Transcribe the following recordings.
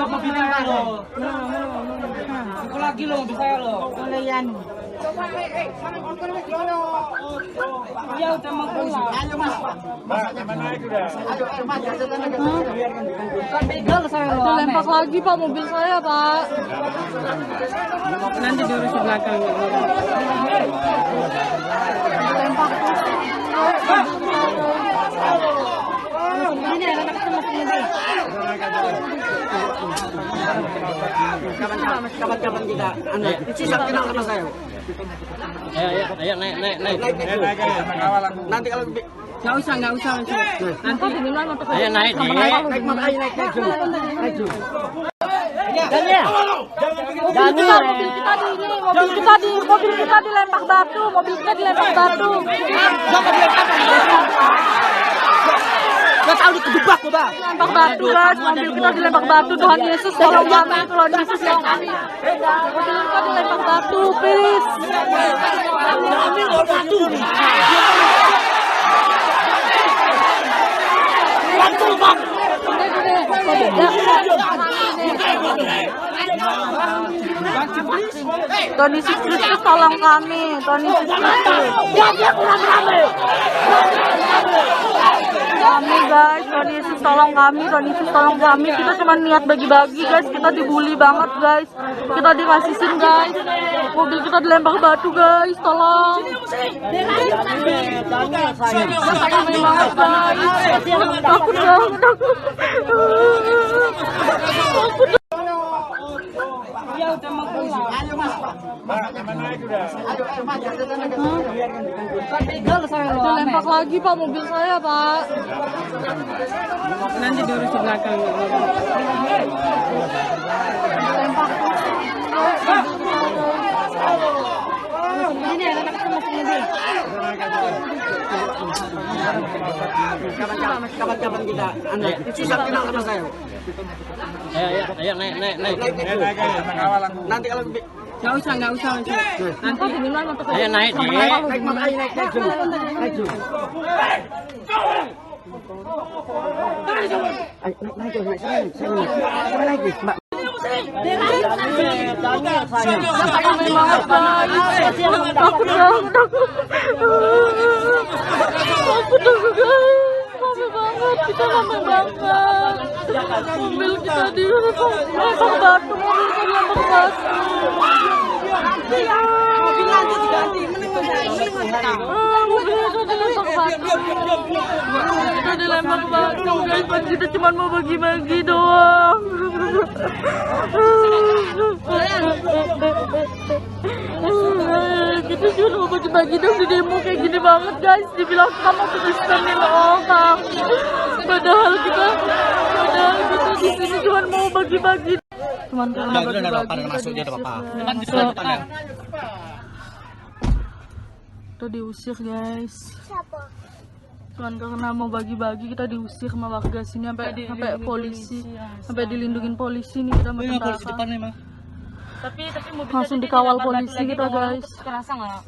mobilnya lo. Pukul lagi lo mobil saya lo. Oleh yan. Iya udah mau pulang. Ayo mas. Naik udah. Ayo mas. Kan begal saya lo. Lempak lagi Pak mobil saya Pak. Nanti diurus di belakang. Lempak. Kapan-kapan kita sisa kenal sama saya. Ayo naik. Nanti kalau Nggak usah. Nanti duluan untuk Ayo naik deh. naik. mobil kita dilempar batu. Gak tahu dikebak kok, Bang. Lempar batu guys, mobil kita dilempar batu. Tuhan Yesus tolong kami, Tuhan Yesus tolong kami. Mobil kita dilempar batu, please. Tuhan Yesus Kristus tolong kami, Tuhan Yesus Kristus. Kami guys, Tuhan Yesus tolong kami, Kita cuma niat bagi-bagi guys, kita dibully banget guys. Kita dirasisin guys. Mobil kita dilempar batu guys, tolong. Kami banget guys. Takut banget aku. Iya udah mau pulang. Ayo mas. Naik udah. Ayo mas. Kan begal saya lo. Lempak lagi Pak mobil saya Pak. Nanti diurus di belakang. Lempak. Kapan-kapan kita sisa kenal sama saya. Ayo naik. Nanti kalau Nggak usah. Nanti duluan untuk Ayo naik deh. naik dulu. Naik, Mbak. kami banget guys. Takut banget aku. Kami banget, kita kami banget. Mobil kita dilempar batu, mobil kita dilempar batu guys, kita cuma mau bagi-bagi doang. Kita cuma mau bagi-bagi dong di demo kayak gini banget guys. Dibilang kamu Kristenin orang, padahal kita di sini cuma mau bagi-bagi. Cuman karena bagi-bagi kita diusir guys. Cuman karena mau bagi-bagi kita diusir sama warga sini sampai polisi, sampai dilindungin polisi nih kita makin takut. Tapi Langsung dikawal polisi kita guys. Kerasa nggak?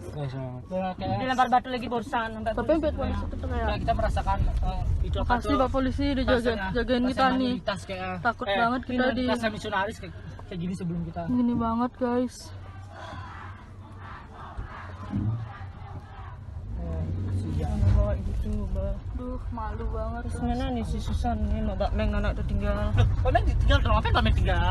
Dilempar batu lagi barusan. Tapi sampai polisi itu kayak Kita merasakan itu apa makasih Pak polisi udah jagain kita nih. Takut banget kita di rasa misionaris kayak gini sebelum kita. gini banget guys. Duh, malu banget. Terus mana nih si Susan nih, Mbak Meng anak udah tinggal. Mbak Meng tinggal, kenapa Mbak Meng tinggal?